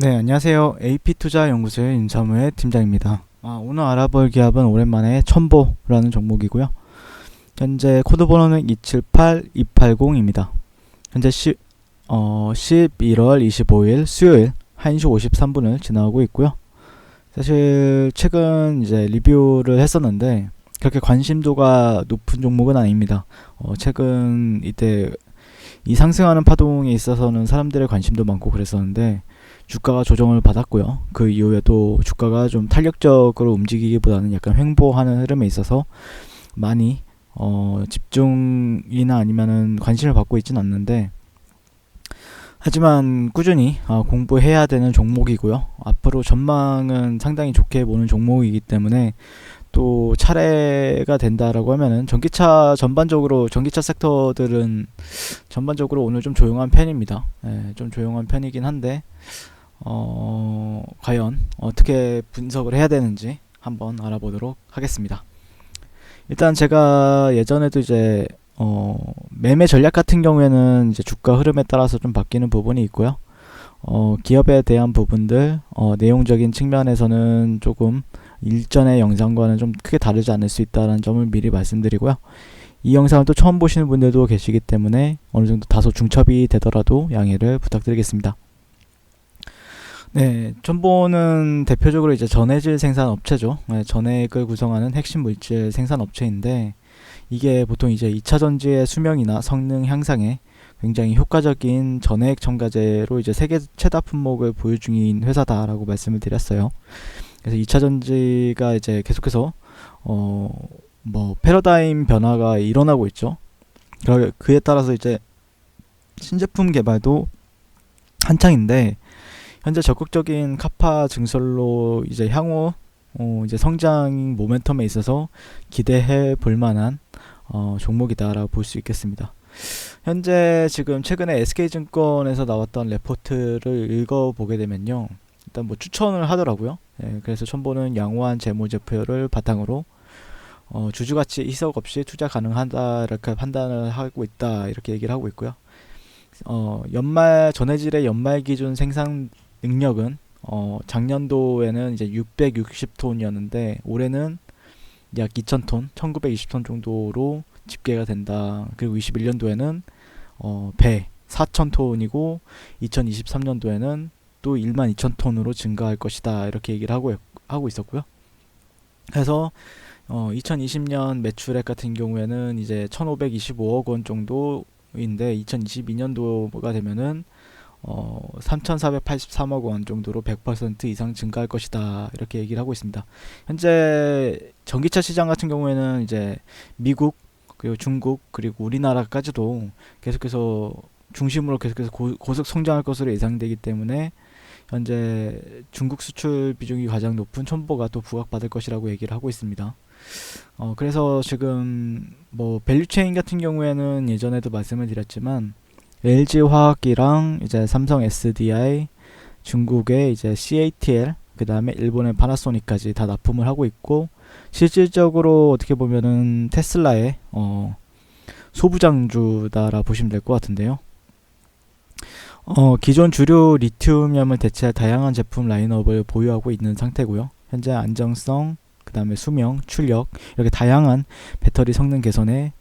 네, 안녕하세요. AP투자연구소의 윤사무의 팀장입니다. 오늘 알아볼 기업은 오랜만에 첨보라는 종목이고요. 현재 코드 번호는 278280입니다. 현재 11월 25일 수요일 1시 53분을 지나고 있고요. 사실 최근 이제 리뷰를 했었는데 그렇게 관심도가 높은 종목은 아닙니다. 최근 이때 이 상승하는 파동에 있어서는 사람들의 관심도 많고 그랬었는데 주가가 조정을 받았고요. 그 이후에도 주가가 좀 탄력적으로 움직이기보다는 약간 횡보하는 흐름에 있어서 많이 집중이나 아니면은 관심을 받고 있진 않는데, 하지만 꾸준히 공부해야 되는 종목이고요. 앞으로 전망은 상당히 좋게 보는 종목이기 때문에 또 차례가 된다라고 하면은 전기차 섹터들은 전반적으로 오늘 좀 조용한 편입니다. 좀 조용한 편이긴 한데 과연 어떻게 분석을 해야 되는지 한번 알아보도록 하겠습니다. 일단 제가 예전에도 이제 매매 전략 같은 경우에는 이제 주가 흐름에 따라서 좀 바뀌는 부분이 있고요. 기업에 대한 부분들, 내용적인 측면에서는 조금 일전의 영상과는 좀 크게 다르지 않을 수 있다는 점을 미리 말씀드리고요. 이 영상을 또 처음 보시는 분들도 계시기 때문에 어느 정도 다소 중첩이 되더라도 양해를 부탁드리겠습니다. 네, 첨보는 대표적으로 이제 전해질 생산 업체죠. 전해액을 구성하는 핵심 물질 생산 업체인데, 이게 보통 이제 2차 전지의 수명이나 성능 향상에 굉장히 효과적인 전해액 첨가제로 이제 세계 최다 품목을 보유 중인 회사다라고 말씀을 드렸어요. 그래서 2차 전지가 이제 계속해서 패러다임 변화가 일어나고 있죠. 그에 따라서 이제 신제품 개발도 한창인데, 현재 적극적인 카파 증설로 이제 향후 이제 성장 모멘텀에 있어서 기대해 볼 만한 종목이다라고 볼 수 있겠습니다. 현재 지금 최근에 SK증권에서 나왔던 레포트를 읽어보게 되면요, 일단 뭐 추천을 하더라고요. 그래서 첨보는 양호한 재무제표를 바탕으로 주주가치 희석 없이 투자 가능하다 이렇게 판단을 하고 있다 이렇게 얘기를 하고 있고요. 전해질의 연말 기준 생산 능력은 작년도에는 이제 660톤이었는데 올해는 약 2000톤, 1920톤 정도로 집계가 된다. 그리고 21년도에는 배 4000톤이고 2023년도에는 또 12,000톤으로 증가할 것이다. 이렇게 얘기를 하고 있었고요. 그래서 2020년 매출액 같은 경우에는 이제 1,525억 원 정도인데 2022년도가 되면은 3,483억 원 정도로 100% 이상 증가할 것이다 이렇게 얘기를 하고 있습니다. 현재 전기차 시장 같은 경우에는 이제 미국 그리고 중국 그리고 우리나라까지도 계속해서 중심으로 계속해서 고속 성장할 것으로 예상되기 때문에 현재 중국 수출 비중이 가장 높은 첨보가 또 부각받을 것이라고 얘기를 하고 있습니다. 그래서 지금 뭐 밸류체인 같은 경우에는 예전에도 말씀을 드렸지만 LG화학이랑 이제 삼성 SDI, 중국의 이제 CATL, 그 다음에 일본의 파나소닉까지 다 납품을 하고 있고, 실질적으로 어떻게 보면은 테슬라의 소부장주다라 보시면 될 것 같은데요. 기존 주류 리튬염을 대체할 다양한 제품 라인업을 보유하고 있는 상태고요. 현재 안정성, 그 다음에 수명, 출력 이렇게 다양한 배터리 성능 개선에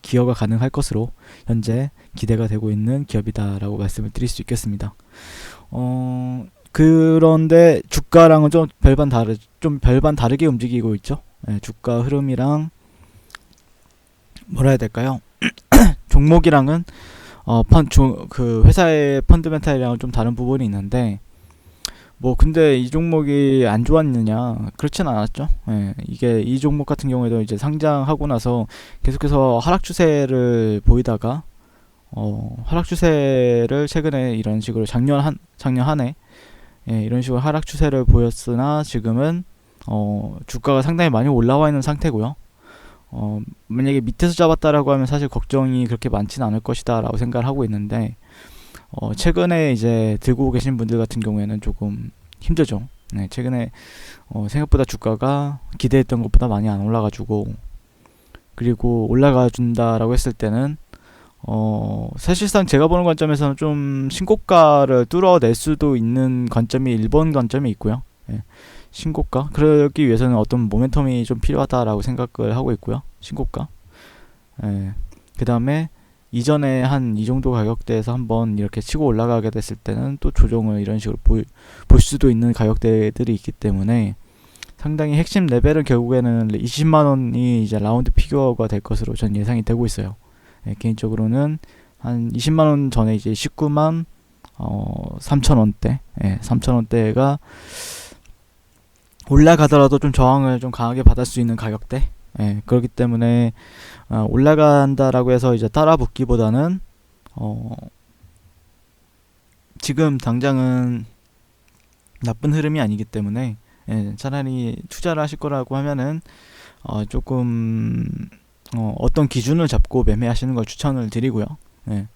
기여가 가능할 것으로 현재 기대가 되고 있는 기업이다라고 말씀을 드릴 수 있겠습니다. 그런데 주가랑은 좀 별반 다르게 움직이고 있죠. 주가 흐름이랑 뭐라 해야 될까요? 종목이랑은 그 회사의 펀드멘탈이랑은 좀 다른 부분이 있는데, 뭐 근데 이 종목이 안 좋았느냐, 그렇진 않았죠. 이게 이 종목 같은 경우에도 이제 상장하고 나서 계속해서 하락 추세를 보이다가 하락 추세를 최근에 이런 식으로 작년 한 해 이런 식으로 하락 추세를 보였으나 지금은 주가가 상당히 많이 올라와 있는 상태고요. 만약에 밑에서 잡았다라고 하면 사실 걱정이 그렇게 많지는 않을 것이다 라고 생각을 하고 있는데, 최근에 이제 들고 계신 분들 같은 경우에는 조금 힘들죠. 최근에 생각보다 주가가 기대했던 것보다 많이 안 올라가지고, 그리고 올라가 준다라고 했을 때는 사실상 제가 보는 관점에서는 좀 신고가를 뚫어낼 수도 있는 관점이 일본 관점이 있고요. 예, 신고가 그러기 위해서는 어떤 모멘텀이 좀 필요하다라고 생각을 하고 있고요. 신고가. 예, 그 다음에 이전에 한 이 정도 가격대에서 한번 이렇게 치고 올라가게 됐을 때는 또 조정을 이런 식으로 볼 수도 있는 가격대들이 있기 때문에 상당히 핵심 레벨은 결국에는 20만 원이 이제 라운드 피규어가 될 것으로 전 예상이 되고 있어요. 예, 개인적으로는 한 20만 원 전에 이제 19만 3천 원대, 예, 3천 원대가 올라가더라도 좀 저항을 좀 강하게 받을 수 있는 가격대. 예, 그렇기 때문에 올라간다라고 해서 이제 따라 붙기보다는 지금 당장은 나쁜 흐름이 아니기 때문에 예, 차라리 투자를 하실 거라고 하면은 조금 어떤 기준을 잡고 매매하시는 걸 추천을 드리고요. 예,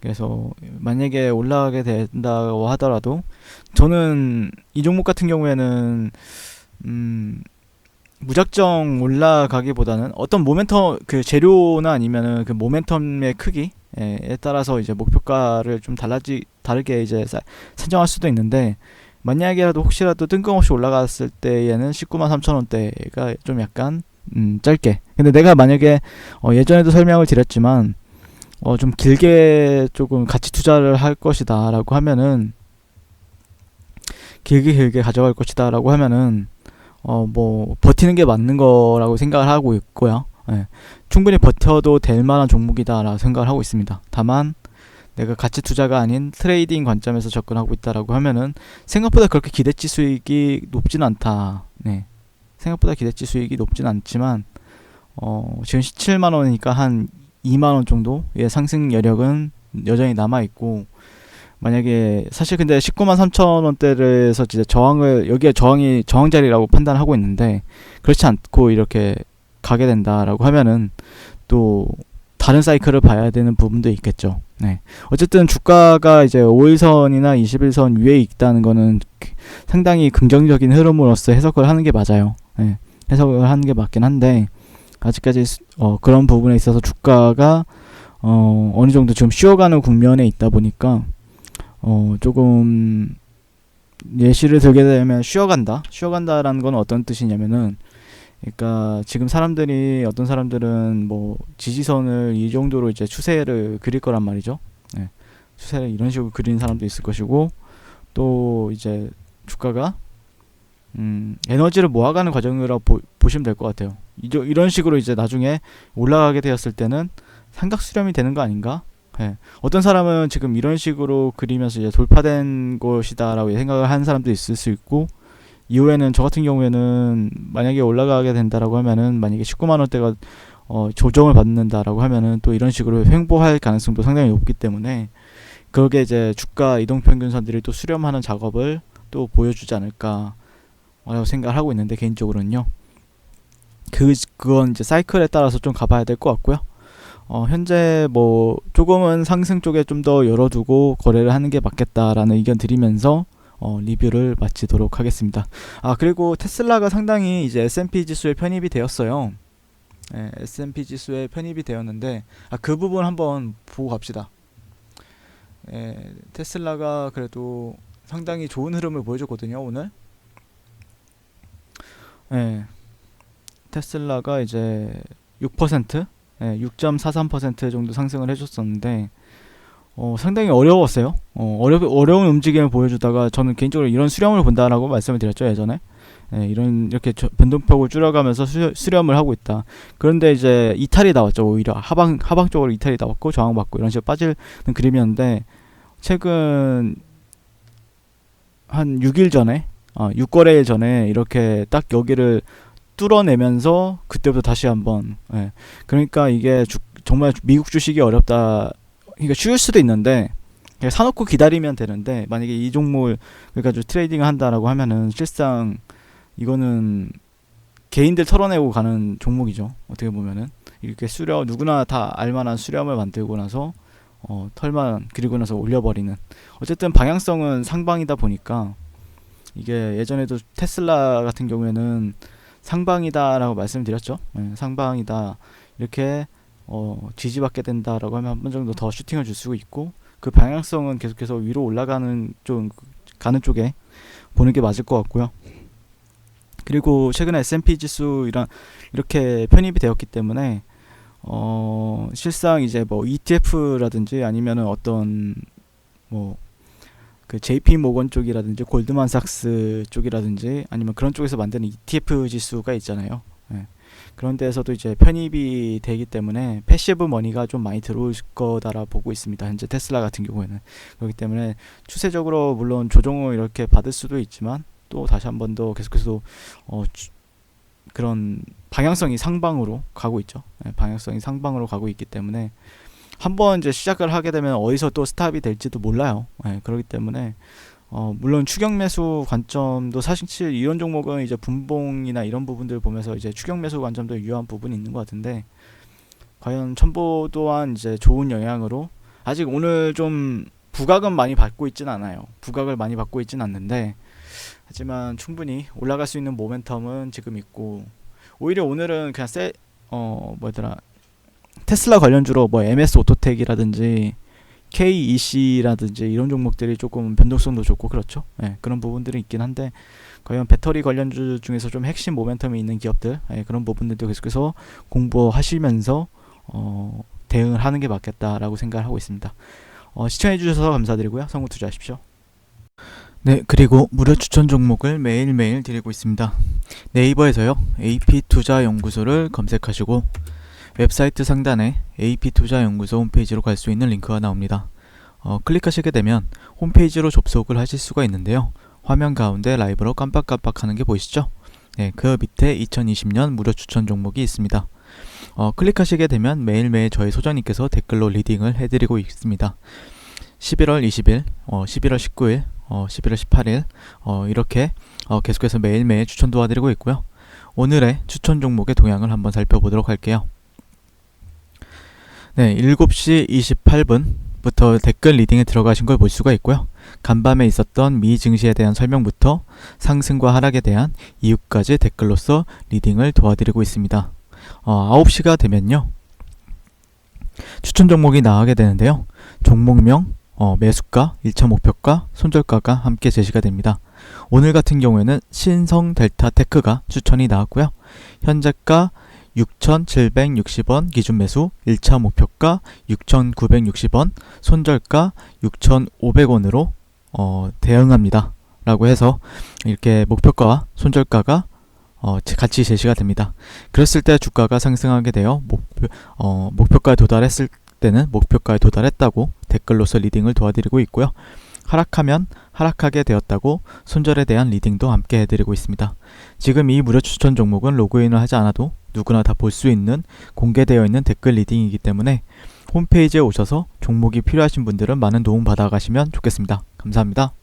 그래서 만약에 올라가게 된다고 하더라도 저는 이 종목 같은 경우에는 무작정 올라가기보다는 어떤 모멘텀 그 재료나 아니면은 그 모멘텀의 크기에 따라서 이제 목표가를 좀 다르게 이제 산정할 수도 있는데 만약에라도 혹시라도 뜬금없이 올라갔을 때에는 19만 3천 원대가 좀 약간 짧게. 근데 내가 만약에 예전에도 설명을 드렸지만 좀 길게 조금 가치 투자를 할 것이다라고 하면은 길게 가져갈 것이다라고 하면은 뭐 버티는 게 맞는 거라고 생각을 하고 있고요. 예, 충분히 버텨도 될 만한 종목이다라고 생각을 하고 있습니다. 다만 내가 가치 투자가 아닌 트레이딩 관점에서 접근하고 있다라고 하면은 생각보다 그렇게 기대치 수익이 높진 않다. 네. 생각보다 기대치 수익이 높진 않지만 지금 17만 원이니까 한 2만 원 정도의 상승 여력은 여전히 남아 있고 만약에 사실 근데 19만 3천 원대에서 진짜 여기에 저항 자리라고 판단하고 있는데 그렇지 않고 이렇게 가게 된다라고 하면은 또 다른 사이클을 봐야 되는 부분도 있겠죠. 네. 어쨌든 주가가 이제 5일선이나 21선 위에 있다는 거는 상당히 긍정적인 흐름으로서 해석을 하는 게 맞아요. 네. 해석을 하는 게 맞긴 한데 아직까지 그런 부분에 있어서 주가가 어느 정도 지금 쉬어가는 국면에 있다 보니까 조금 예시를 들게 되면 쉬어간다라는 건 어떤 뜻이냐면은 그러니까 지금 어떤 사람들은 뭐 지지선을 이 정도로 이제 추세를 그릴 거란 말이죠. 네. 추세를 이런 식으로 그리는 사람도 있을 것이고 또 이제 주가가 에너지를 모아가는 과정이라고 보시면 될 것 같아요. 이런 식으로 이제 나중에 올라가게 되었을 때는 삼각 수렴이 되는 거 아닌가? 네. 어떤 사람은 지금 이런 식으로 그리면서 이제 돌파된 것이다라고 생각을 하는 사람도 있을 수 있고 이후에는 저 같은 경우에는 만약에 올라가게 된다라고 하면은 만약에 19만 원대가 조정을 받는다라고 하면은 또 이런 식으로 횡보할 가능성도 상당히 높기 때문에 그게 이제 주가 이동평균선들이 또 수렴하는 작업을 또 보여주지 않을까 생각을 하고 있는데 개인적으로는요. 그건 이제 사이클에 따라서 좀 가봐야 될 것 같고요. 현재 뭐 조금은 상승 쪽에 좀 더 열어두고 거래를 하는 게 맞겠다라는 의견 드리면서 리뷰를 마치도록 하겠습니다. 그리고 테슬라가 상당히 이제 S&P 지수에 편입이 되었어요. 네, S&P 지수에 편입이 되었는데 그 부분 한번 보고 갑시다. 테슬라가 그래도 상당히 좋은 흐름을 보여줬거든요, 오늘. 테슬라가 이제 6%, 6.43% 정도 상승을 해줬었는데 상당히 어려웠어요. 어려운 움직임을 보여주다가 저는 개인적으로 이런 수렴을 본다라고 말씀을 드렸죠, 예전에. 이렇게 변동폭을 줄여가면서 수렴을 하고 있다. 그런데 이제 이탈이 나왔죠. 오히려 하방 쪽으로 이탈이 나왔고 저항받고 이런 식으로 빠지는 그림이었는데 최근 한 6일 전에 6거래일 전에 이렇게 딱 여기를 뚫어내면서 그때부터 다시 한번 그러니까 이게 정말 미국 주식이 어렵다. 그러니까 쉬울 수도 있는데 그냥 사놓고 기다리면 되는데 만약에 이 종목을 그러니까 트레이딩을 한다라고 하면은 실상 이거는 개인들 털어내고 가는 종목이죠. 어떻게 보면은 이렇게 누구나 다 알만한 수렴을 만들고 나서 털만 그리고 나서 올려버리는 어쨌든 방향성은 상방이다 보니까 이게 예전에도 테슬라 같은 경우에는 상방이다라고 말씀드렸죠. 상방이다 이렇게 지지받게 된다라고 하면 한 번 정도 더 슈팅을 줄 수 있고, 그 방향성은 계속해서 위로 올라가는 가는 쪽에 보는 게 맞을 것 같고요. 그리고 최근에 S&P 지수랑 이렇게 편입이 되었기 때문에 실상 이제 뭐 ETF라든지 아니면은 어떤 뭐 그 JP 모건 쪽이라든지 골드만삭스 쪽이라든지 아니면 그런 쪽에서 만드는 ETF 지수가 있잖아요. 예. 그런 데에서도 이제 편입이 되기 때문에 패시브 머니가 좀 많이 들어올 거다라 보고 있습니다. 현재 테슬라 같은 경우에는. 그렇기 때문에 추세적으로 물론 조정을 이렇게 받을 수도 있지만, 또 다시 한 번 더 계속해서 그런 방향성이 상방으로 가고 있죠. 네, 방향성이 상방으로 가고 있기 때문에 한번 이제 시작을 하게 되면 어디서 또 스탑이 될지도 몰라요. 네, 그렇기 때문에 물론 추격 매수 관점도 사실 이런 종목은 이제 분봉이나 이런 부분들 보면서 이제 추격 매수 관점도 유효한 부분이 있는 것 같은데, 과연 첨보 또한 이제 좋은 영향으로 아직 오늘 좀 부각은 많이 받고 있진 않아요. 부각을 많이 받고 있진 않는데, 하지만 충분히 올라갈 수 있는 모멘텀은 지금 있고, 오히려 오늘은 그냥 뭐더라, 테슬라 관련주로 뭐 MS 오토텍이라든지 KEC라든지 이런 종목들이 조금 변동성도 좋고 그렇죠. 네, 그런 부분들이 있긴 한데, 과연 배터리 관련주 중에서 좀 핵심 모멘텀이 있는 기업들, 그런 부분들도 계속해서 공부하시면서 대응을 하는 게 맞겠다라고 생각을 하고 있습니다. 시청해주셔서 감사드리고요. 성공 투자하십시오. 네, 그리고 무료 추천 종목을 매일매일 드리고 있습니다. 네이버에서요, AP투자연구소를 검색하시고 웹사이트 상단에 AP투자연구소 홈페이지로 갈 수 있는 링크가 나옵니다. 클릭하시게 되면 홈페이지로 접속을 하실 수가 있는데요. 화면 가운데 라이브로 깜빡깜빡 하는 게 보이시죠? 네, 그 밑에 2020년 무료 추천 종목이 있습니다. 클릭하시게 되면 매일매일 저희 소장님께서 댓글로 리딩을 해드리고 있습니다. 11월 20일, 11월 19일, 11월 18일 이렇게 계속해서 매일매일 추천 도와드리고 있고요. 오늘의 추천 종목의 동향을 한번 살펴보도록 할게요. 네, 7시 28분부터 댓글 리딩에 들어가신 걸 볼 수가 있고요. 간밤에 있었던 미 증시에 대한 설명부터 상승과 하락에 대한 이유까지 댓글로서 리딩을 도와드리고 있습니다. 9시가 되면요, 추천 종목이 나가게 되는데요. 종목명, 매수가, 1차 목표가, 손절가가 함께 제시가 됩니다. 오늘 같은 경우에는 신성델타테크가 추천이 나왔고요. 현재가 6,760원 기준 매수, 1차 목표가 6,960원, 손절가 6,500원으로 대응합니다. 라고 해서 이렇게 목표가와 손절가가 같이 제시가 됩니다. 그랬을 때 주가가 상승하게 되어 목표가에 도달했을 때는 목표가에 도달했다고 댓글로서 리딩을 도와드리고 있고요. 하락하면 하락하게 되었다고 손절에 대한 리딩도 함께 해드리고 있습니다. 지금 이 무료 추천 종목은 로그인을 하지 않아도 누구나 다 볼 수 있는 공개되어 있는 댓글 리딩이기 때문에 홈페이지에 오셔서 종목이 필요하신 분들은 많은 도움 받아가시면 좋겠습니다. 감사합니다.